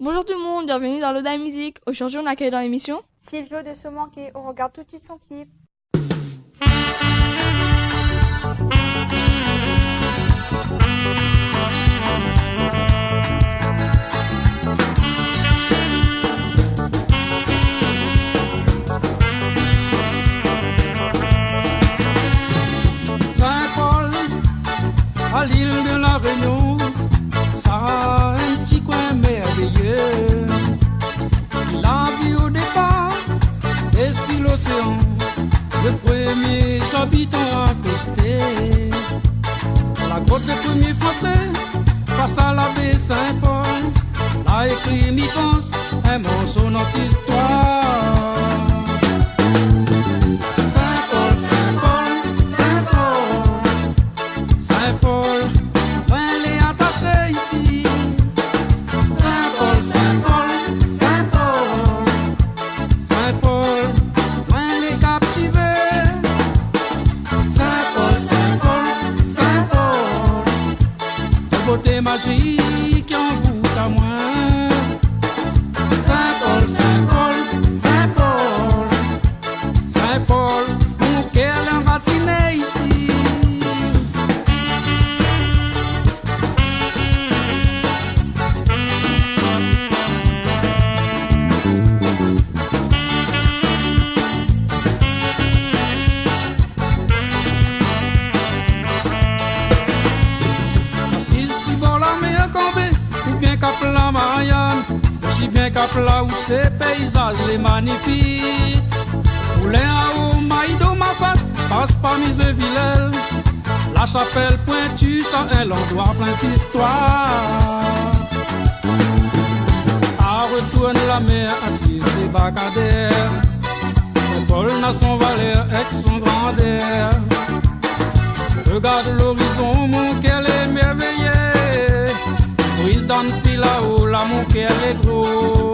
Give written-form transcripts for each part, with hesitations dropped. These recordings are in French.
Bonjour tout le monde, bienvenue dans l'Oda Musique. Aujourd'hui, on accueille dans l'émission Silvio de Somanqué, on regarde tout de suite son clip. Saint-Paul, à l'île de la Réunion, ça a un petit coin merveilleux. Il a vu au départ, et si l'océan, le premier habitant accosté. La grotte des premiers Français, face à la baie Saint-Paul, a écrit, m'y pense, un morceau de notre histoire. Saint-Paul, Saint-Paul, Saint-Paul, Saint-Paul, elle est attachée ici. Saint-Paul, Saint-Paul, Saint-Paul, Saint-Paul, elle est captivée. Saint-Paul, Saint-Paul, Saint-Paul, de beauté magique en vous à moi. Saint-Paul, Saint-Paul, Saint-Paul, Saint-Paul, mon cœur enraciné ici. Assis sur bord la mer Cambé, ou bien cap la Marianne, aussi bien cap là où ces paysages les magnifiques. Poulain à eau, Maïdo, Mafat, passe par Misevillel, la chapelle pointue, ça un l'endroit plein d'histoire. À retourne la mer assise des bacadères, Saint-Paul n'a son valeur, ex son grandeur. Regarde l'horizon, mon cœur est merveilleux. Brise dans le fil là-haut, là mon cœur est gros.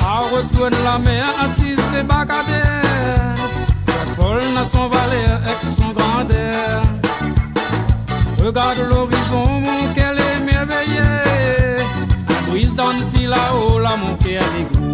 À retourne la mer assise des bacadères, Paul n'a son valeur, ex son grandeur. Regarde l'horizon, mon cœur est merveilleux. Un brise dans le fil là-haut, là mon cœur est gros.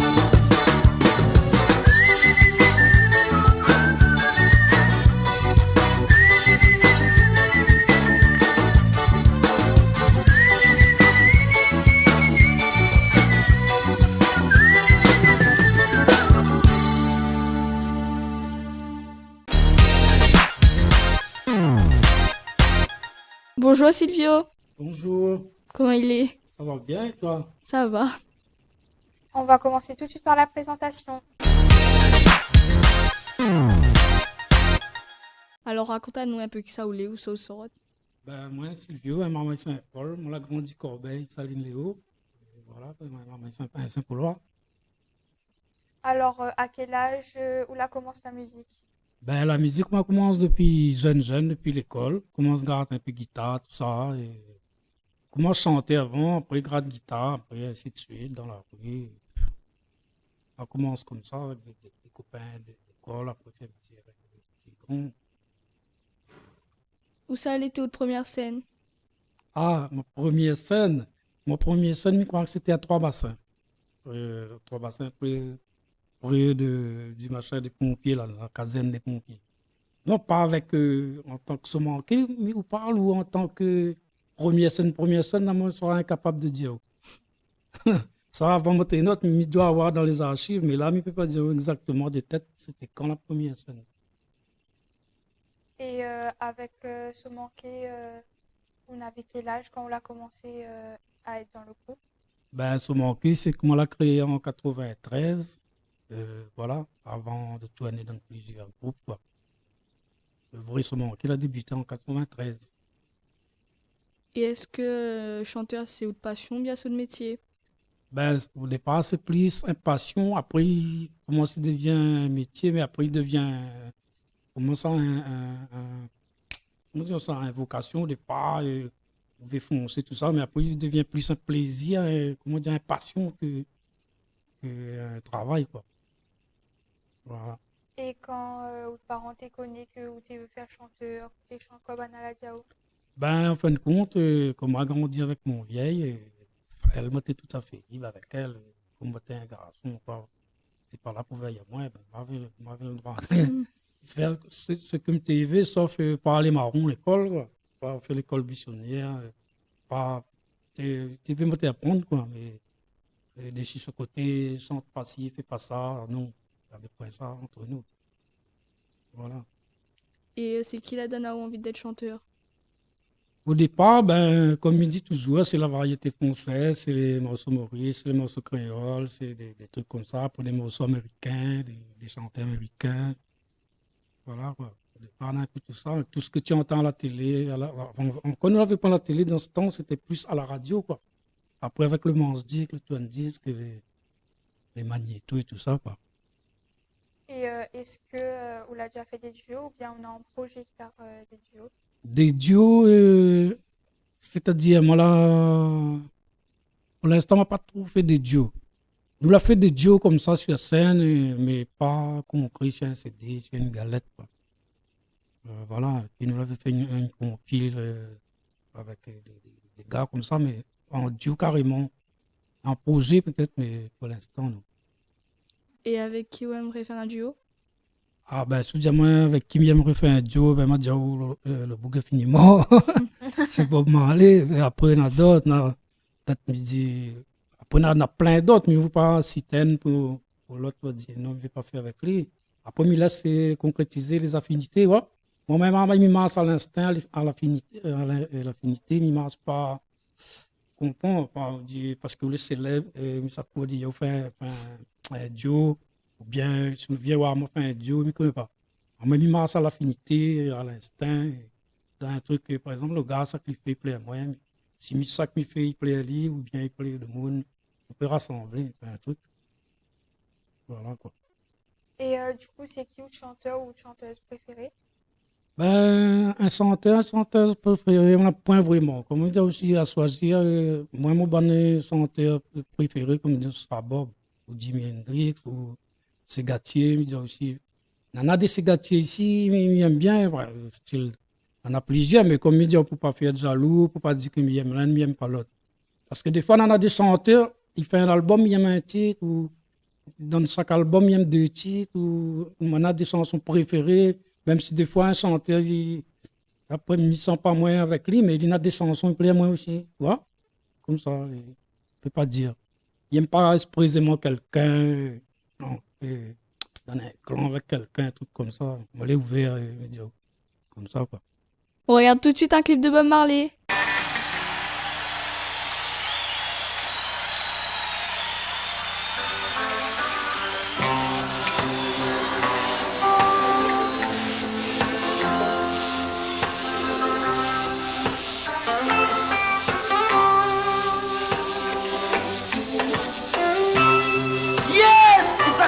Bonjour Silvio, Bonjour, comment il est? ça va bien et toi? Ça va. On va commencer tout de suite par la présentation. Alors raconte-nous un peu qui ça ou les ou ça ou ça. Ben, moi, Silvio, un maman Saint-Paul, moi, la grandi Corbeil, Saline Léo. Voilà, ben, ma maman Saint-Paulois. Alors, à quel âge où là commence la musique? Ben, la musique, moi, commence depuis jeune, depuis l'école. Commence à gratter un peu guitare, tout ça. Et commence à chanter avant, après gratte guitare, après ainsi de suite, dans la rue. On commence comme ça, avec des copains de l'école, après faire un petit grands. Où ça allait toute première scène? Ah, ma première scène, je crois que c'était à Trois-Bassins. Trois-Bassins, près du machin des pompiers, là, la caserne des pompiers. Non, pas avec, en tant que semanqué, mais on parle ou en tant que première scène, là, moi, je serais incapable de dire. Ça va monter une autre, mais il doit avoir dans les archives, mais là, je ne peux pas dire exactement de tête, c'était quand la première scène. Et avec Somanqué, on avait quel âge quand on a commencé à être dans le groupe? Ben, semanqué, c'est comment on l'a créé en 93, voilà, avant de tourner dans plusieurs groupes, quoi. Le vrai semanqué, il a débuté en 93. Et est-ce que chanteur c'est ou de passion, bien c'est de métier? Ben, au départ, c'est plus une passion. Après, il commence à devenir un métier, mais après, il devient, comment ça, comment dire ça, une vocation. Au départ, vous pouvez foncer, tout ça, mais après, il devient plus un plaisir, comment dire, une passion que un travail, quoi. Voilà. Et quand vos parents t'es connu que ou t'es veux faire chanteur, t'es chantes comme Anna Diao. Ben, en fin de compte, comme a grandi avec mon vieil, Elle m'était tout à fait libre avec elle. Comme j'étais un garçon, c'est pas là pour veiller à moi, ben, m'avait le droit de faire ce que me TV, sauf parler marron l'école, quoi. Pas faire l'école missionnaire, pas. Tu peux m'apprendre, quoi, mais de sur ce côté, sans passif, fais pas ça, non. Il n'y avait pas ça entre nous. Voilà. Et c'est qui la donne envie d'être chanteur? Au départ, ben, comme il dit toujours, c'est la variété française, c'est les morceaux maurice, c'est les morceaux créoles, c'est des trucs comme ça, pour des morceaux américains, des chanteurs américains. Voilà, quoi. Au départ, on a un peu tout ça. Tout ce que tu entends à la télé, quand on n'avait pas la télé dans ce temps, c'était plus à la radio, quoi. Après, avec le Mansdick, le Twin Disc, les magnétos et tout ça, quoi. Et est-ce que on a déjà fait des duos ou bien on a en projet de faire des duos? Des duos, c'est-à-dire, moi là, pour l'instant, on n'a pas trop fait des duos. Nous l'avons fait des duos comme ça sur la scène, mais pas concret sur un CD, sur une galette, quoi. Voilà, puis nous l'avons fait une compile avec des gars comme ça, mais en duo carrément. En projet peut-être, mais pour l'instant, non. Et avec qui vous aimeriez faire un duo? Ah ben, si moi avec qui j'aimerais faire un duo, ben, m'a dit le bouquet finiment. C'est Bob Marley. Mais après, il y en a d'autres. Peut-être me dit. Après, il y en a plein d'autres, mais il ne faut pas citer pour l'autre. Il dire non, je ne vais pas faire avec lui. Après, il laisse concrétiser les affinités. Ouais. Moi-même, il masse à l'instinct, à l'affinité. L'affinité, il ne masse pas. Comprends, parce que le célèbre, ça peut dire, il fait un duo. Ou bien, si je viens voir moi faire un duo, je ne connais pas. Moi, je marche à l'affinité, à l'instinct. Dans un truc, par exemple, le gars, ça qu'il fait, il plaît à moi. Si ça qu'il fait, il plaît à lui, ou bien il plaît à le monde, on peut rassembler, faire un truc. Voilà, quoi. Et du coup, c'est qui votre chanteur ou chanteuse préférée? Ben, un chanteuse préféré, on n'a point vraiment. Comme on dit aussi à choisir, moi, mon chanteur préféré, comme on dit, ce sera Bob, ou Jimi Hendrix, ou Ségatier, il me dit aussi. Il y en a des Ségatiers ici, mais ils aiment bien. Ouais, il y en a plusieurs, mais comme il dit, on ne peut pas faire de jaloux, on ne peut pas dire qu'il aime l'un, il n'aime pas l'autre. Parce que des fois, on a des chanteurs, ils font un album, ils aiment un titre, ou dans chaque album, ils aiment deux titres, ou on a des chansons préférées, même si des fois, un chanteur, après, il ne sent pas moins avec lui, mais il a des chansons, il plaît moins aussi. Tu vois? Comme ça, il ne peut pas dire. Il n'aime pas expressément quelqu'un. Non, dans un clan avec quelqu'un, un truc comme ça. On l'est ouvert, comme ça, quoi. On regarde tout de suite un clip de Bob Marley.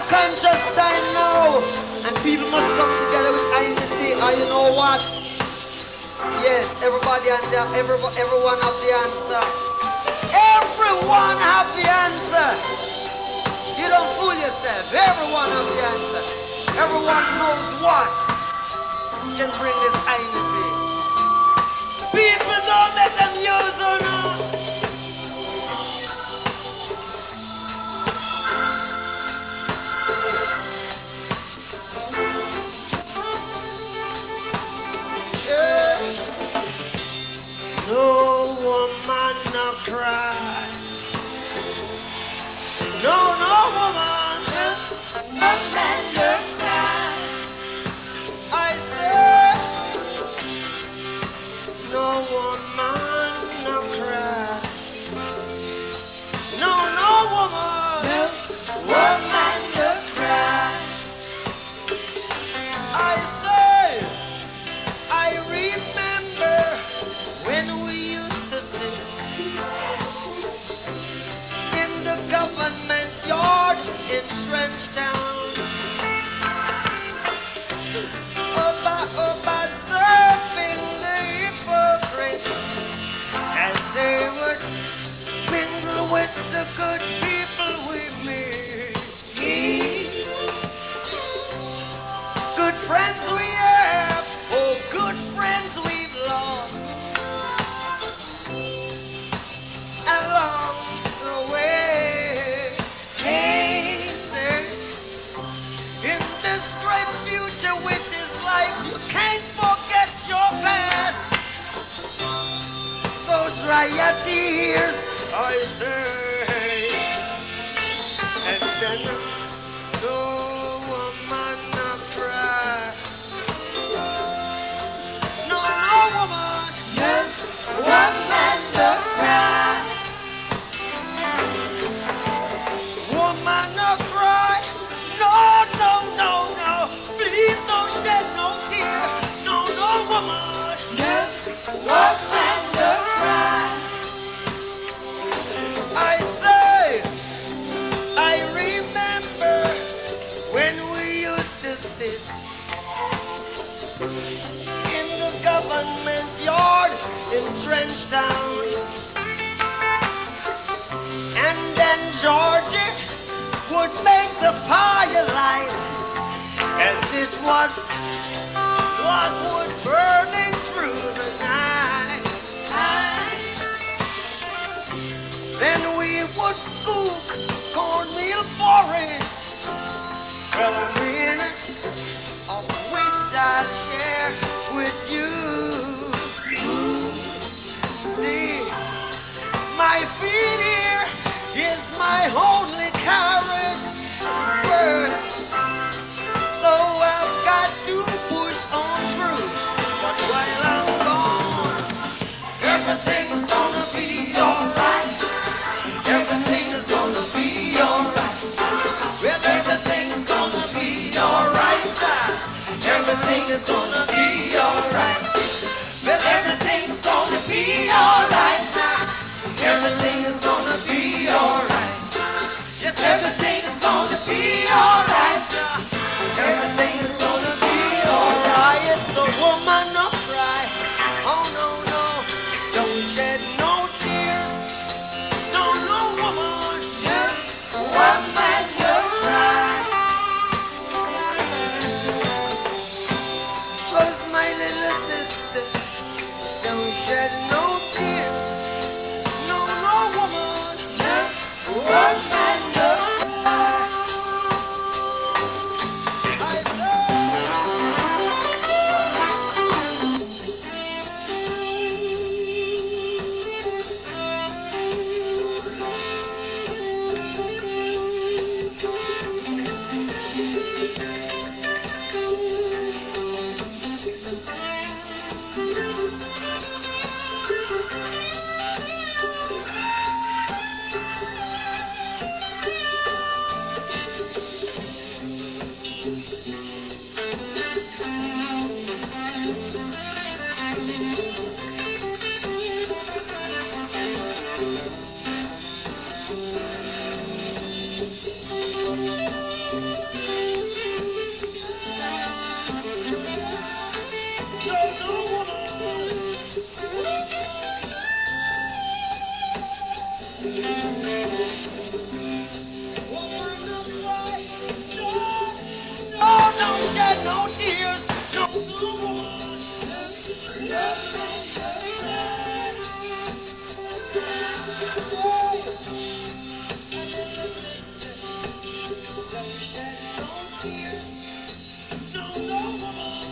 Conscious time now, and people must come together with unity. And you know what? Yes, everybody and everyone have the answer. Everyone have the answer. You don't fool yourself. Everyone have the answer. Everyone knows what can bring this unity. People don't let them use or not. No woman no cry. No woman. No man no cry. I say no woman no cry. No woman. No woman no cry. I say I remember when we used to sit in the government yard in Trenchtown, observing the hypocrites as they would mingle with the good people we meet. Good friends we have, oh good friends we've lost. Along the tears, I say. And then no woman no cry. No, no woman. No woman no cry. Woman no cry. No, no, no, no. Please don't shed no tear. No, no woman. No woman no cry. I say, I remember when we used to sit in the government yard in Trenchtown, and then Georgie would make the firelight as it was logwood burning through the night. Then we would cook cornmeal porridge. Well, a minute of which I'll share with you. See, my feet here is my only carriage. So I've got to push on through. But while I'm gone, everything's gonna be alright. Everything is gonna be alright. Well, everything is gonna be alright, child. Everything is gonna be alright. Well, everything is gonna be alright, child. Everything is gonna be alright. Yes, everything is gonna be alright, child. Everything is gonna be alright. So woman, no cry. Oh no, no, don't shed no tears. No, no woman, no woman, no cry. 'Cause my little sister, don't shed no tears. No, no woman, no woman, no cry. I say. Oh, don't shed no tears. No, no woman. Don't shed no tears. No, no woman.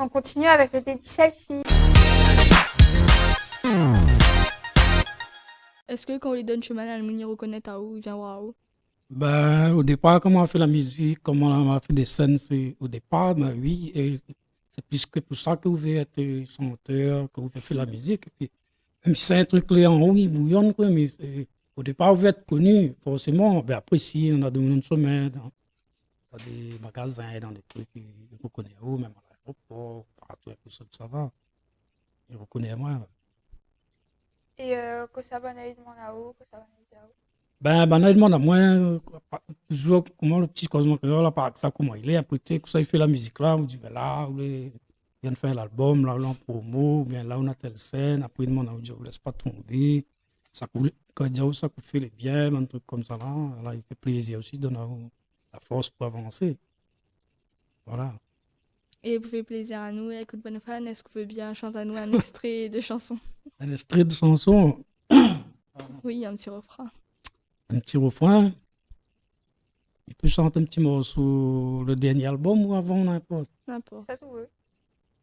On continue avec le dédi selfie. Est-ce que quand on lui donne chemin à le reconnaît à où il vient voir où? Ben, au départ, comment on a fait la musique, comment on a fait des scènes, c'est au départ, ben oui, et C'est plus que pour ça que vous voulez être chanteur, que vous voulez faire la musique. Et puis, même si c'est un truc là en haut, il bouillonne, quoi, mais au départ, vous êtes connu, forcément. Ben après, si on a des noms de chemin dans des magasins, dans des trucs, ils reconnaissent, même à l'aéroport, partout, et tout ça, ça va. Ils reconnaissent moi. Et que ça va aller demande à où, que ça va aller à où. Ben, il demande à moi, toujours, comment le petit Cosmo Créole, là, par ça, comment il est. Après, tu sais, ça, il fait la musique là, on dit, ben là, on vient de faire l'album, là, on est en promo, bien là, on a telle scène. Après, il demande à dire, laisse pas tomber. Ça coule, quand il dit, ça fait les biens, un truc comme ça, là, il fait plaisir aussi, donne la force pour avancer. Voilà. Et vous faites plaisir à nous, écoute bonne fan, est-ce que vous pouvez bien chanter à nous un extrait de chanson? Un extrait de chanson, Oui, un petit refrain. un petit refrain. Il peut chanter un petit morceau, le dernier album ou avant, n'importe. N'importe. Ça tout veut.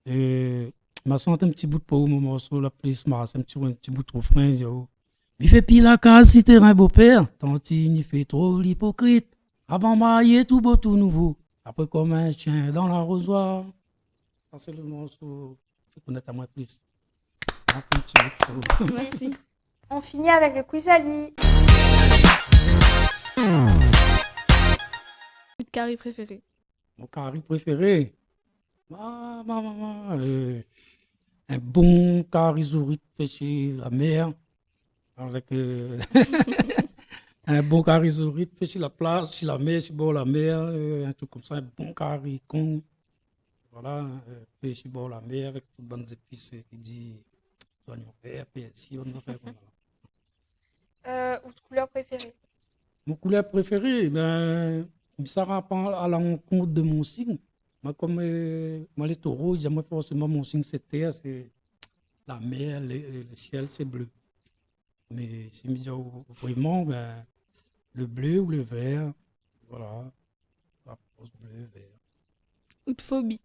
Et m'a chanté un petit bout de pour mon morceau, la police m'a un petit bout de refrain. Il dit, oh, il fait pile la case si t'es un beau-père, tant il fait trop l'hypocrite. Avant marié, tout beau, tout nouveau. Après, comme un chien dans l'arrosoir. Ça, c'est le morceau. Je connais à moi plus. Un petit morceau. Merci. On finit avec le quiz Ali. Votre carré préféré? Mon carré préféré. Un bon carizourite fait chez la mer. Avec un bon carizourite fait chez la plage, chez la mer, chez bord la mer. Un truc comme ça, un bon carré con. Voilà, fait chez bord la mer avec toutes bonnes épices qui dit soigne mon père, puis si on va faire comme ça. Votre couleur préférée? Mon couleur préférée, ben, ça rapporte à l'encontre de mon signe. Moi, comme moi, les taureaux, j'aimerais forcément mon signe, c'est terre, c'est la mer, le ciel, c'est bleu. Mais si je me dis vraiment, ben, le bleu ou le vert, voilà, la pose bleu, vert. Ou de phobie?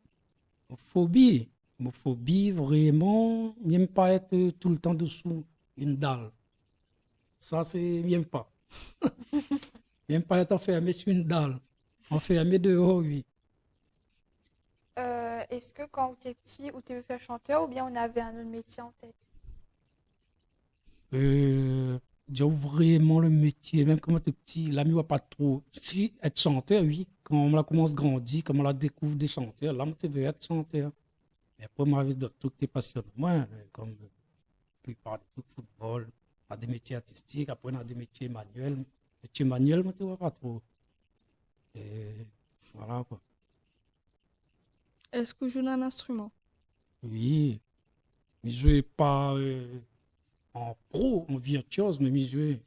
Mon phobie, vraiment, j'aime pas être tout le temps dessous une dalle. Ça, c'est, j'aime pas. J'aime pas être enfermé sur une dalle. Enfermé dehors, oui. Est-ce que quand vous étiez petit, vous étiez faire chanteur ou bien on avait un autre métier en tête? J'ai vraiment le métier, même quand on était petit, l'ami va pas trop. Si être chanteur, oui, quand on la commence à grandir, quand on la découvre des chanteurs, là, on veut être chanteur. Et après, moi, avec d'autres trucs qui passionnent moi, comme la plupart des trucs football, on a des métiers artistiques, après on a des métiers manuels. Métier manuel, moi, tu vois pas trop. Et voilà, quoi. Est-ce que vous jouez d'un instrument? Oui, mais je ne vais pas en pro, en virtuose, mais je jouer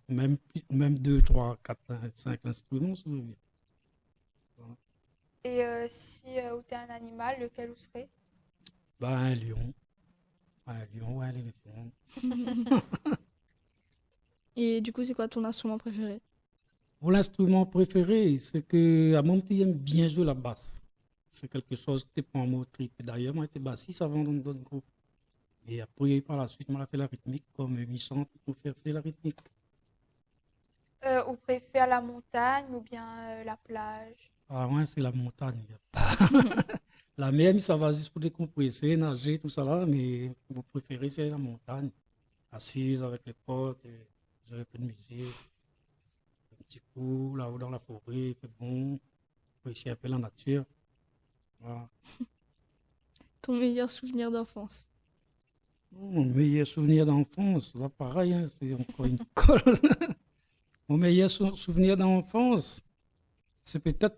même 2, 3, 4, 5 instruments. Ça veut dire. Et si vous étiez un animal, lequel vous serez? Ben, un lion. Un lion ou un éléphant. Et du coup, c'est quoi ton instrument préféré? Mon instrument préféré, c'est que à mon petit, j'aime bien jouer la basse. C'est quelque chose qui prend mon trip. D'ailleurs, moi, j'étais bassiste avant dans d'autres groupes. Et après, par la suite, moi, j'ai fait la rythmique comme mi-chante pour faire la rythmique. Vous préférez la montagne ou bien la plage? Ah ouais, c'est la montagne. La mer, ça va juste pour décompresser, nager, tout ça là, mais mon préféré, c'est la montagne. Assise avec les potes, jouer un peu de musique, un petit coup, là-haut dans la forêt, il fait bon, apprécier un peu la nature. Voilà. Ton meilleur souvenir d'enfance? Mon meilleur souvenir d'enfance, là pareil, hein, c'est encore une colle. Mon meilleur souvenir d'enfance, c'est peut-être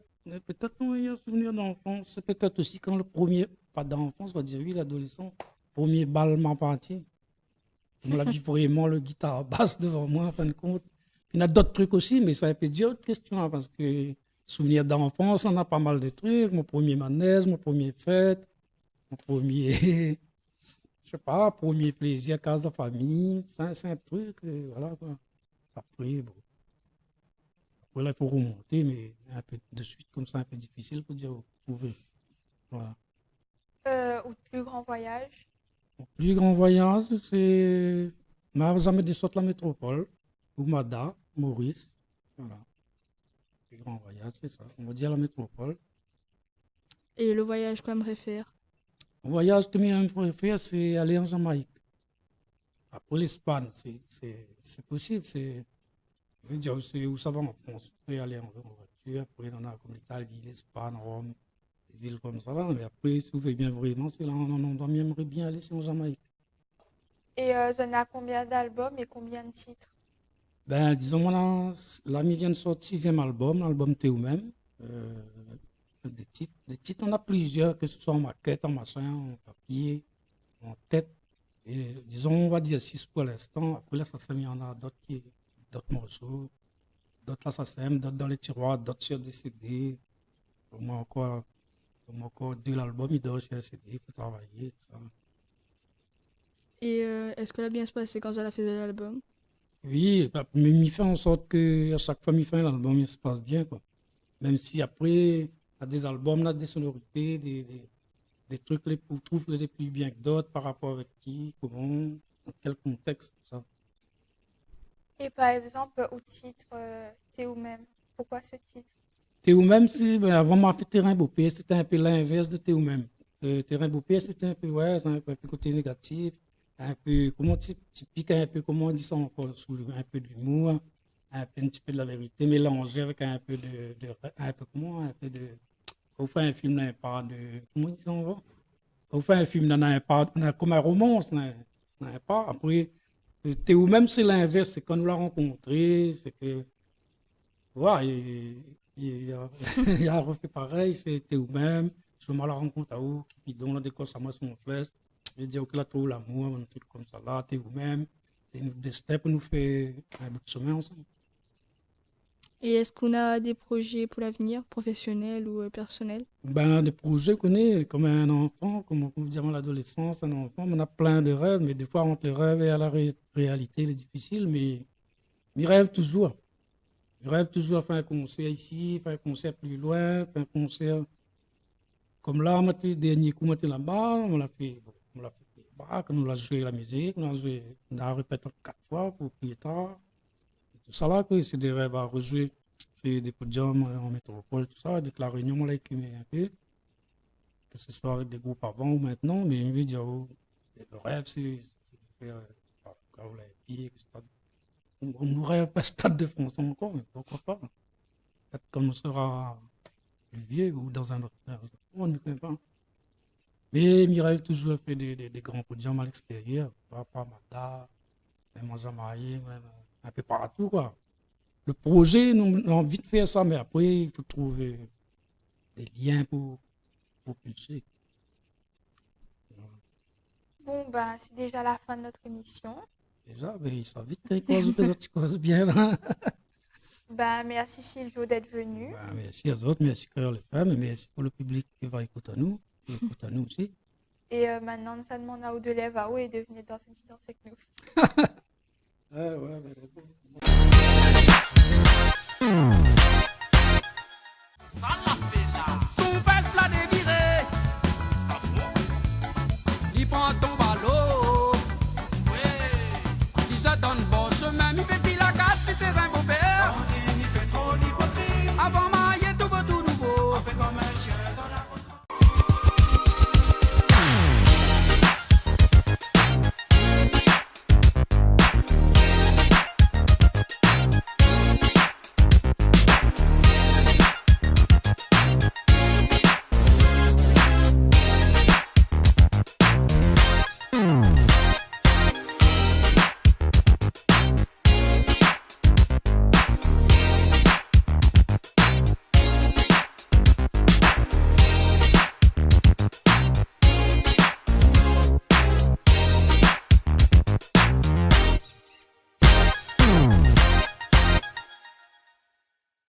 mon meilleur souvenir d'enfance, c'est peut-être aussi quand le premier, pas d'enfance, on va dire oui, l'adolescent, premier bal m'a parti. On l'a vu vraiment le guitare basse devant moi, en fin de compte. Il y a d'autres trucs aussi, mais ça a été d'autres questions, hein, parce que souvenir d'enfance, on a pas mal de trucs. Mon premier manège, mon premier fête, mon premier, je sais pas, premier plaisir, case de famille. C'est un truc, voilà quoi. Après, bon. Après là, il faut remonter, mais un peu de suite, comme ça, un peu difficile pour dire, trouver. Voilà. Ou de plus grand voyage? Mon plus grand voyage, c'est ma jamais descente la métropole, Oumada, Maurice. Voilà. Le plus grand voyage, c'est ça. On va dire la métropole. Et le voyage qu'on aimerait faire? Le voyage que j'aimerais faire, c'est aller en Jamaïque. Après l'Espagne, c'est possible. Je veux dire, c'est où ça va en France. On peut aller en voiture, après on a comme l'Italie, l'Espagne, Rome, des villes comme ça. Là. Mais après, si vous voulez bien vraiment, c'est là on aimerait bien aller, c'est en Jamaïque. Et Zone a combien d'albums et combien de titres? Ben, disons, l'ami vient de sortir 6e album, l'album T'es où même. Des titres, on a plusieurs, que ce soit en maquette, en machin, en papier, en tête. Et disons, on va dire 6 pour l'instant. Après, là, ça s'est mis, il y en a d'autres morceaux. D'autres, là, ça s'aime, d'autres dans les tiroirs, d'autres sur des CD. Au moins encore 2 albums, il doit sur un CD, il faut travailler, tout ça. Et est-ce que ça a bien se passé quand elle a fait l'album? Oui, mais il fait en sorte que à chaque fois qu'il fait l'album, il se passe bien, quoi. Même si après, il y a des albums, là, des sonorités, des trucs on trouve les plus bien que d'autres par rapport avec qui, comment, dans quel contexte, tout ça. Et par exemple, au titre T'es où même? Pourquoi ce titre? T'es où même si, ben, avant, m'a fait Terrain Beaupé, c'était un peu l'inverse de T'es où même. Terrain Beaupé, c'était un peu, ouais, c'est un peu côté négatif, un peu, comment tu piques un peu, comment on dit ça encore, sous un peu de l'humour, un petit peu de la vérité, mélangé avec un peu un peu comment, un peu de, quand vous faites un film, n'a pas de, comment on dit ça encore? Quand vous faites un film, n'a pas, comme un romance, n'a pas, après, T'es où même c'est l'inverse, c'est quand nous l'a rencontré, c'est que, ouais, il a refait pareil, c'était où même, je me la rencontre à où, qui donne des cosses à moi sur mon flèche, je dis, ok, là, tout l'amour, un truc comme ça, là, t'es où même, t'es nous destin pour nous faire un bout de chemin ensemble. Et est-ce qu'on a des projets pour l'avenir, professionnels ou personnels? Ben, des projets qu'on est comme un enfant, comme dire l'adolescence, un enfant, on a plein de rêves, mais des fois, entre les rêves et à la réalité, c'est difficile, mais je rêve toujours. Je rêve toujours de faire un concert ici, faire un concert plus loin, faire un concert comme là, le dernier coup, on était là-bas, on l'a fait là-bas, quand on a joué la musique, on a répété 4 fois pour plus tard. Et tout ça là, que c'est des rêves à rejouer, faire des podiums en métropole, tout ça, avec la Réunion, on l'a écumé un peu, que ce soit avec des groupes avant ou maintenant, mais je veux dire, le rêve, c'est de faire, quand vous l'avez pied, on n'aurait pas Stade de France encore, mais pourquoi pas? Peut-être quand on sera plus vieux ou dans un autre on ne connaît pas. Mais il rêve toujours fait des grands podiums à l'extérieur, par rapport à Mada, même en Jamaïque, même un peu partout, quoi. Le projet, on a envie de faire ça, mais après, il faut trouver des liens pour pulser. Bon, ben, c'est déjà la fin de notre émission. Déjà, ben, ça vite que tu causes bien, là. Ben, merci Sylvio d'être venu. Ben, merci aux autres, merci Cœur les femmes, merci pour le public qui va écouter à nous, qui écoute à nous aussi. Et maintenant, ça demande à Audelève à haut et de venir danser une petite danse avec nous.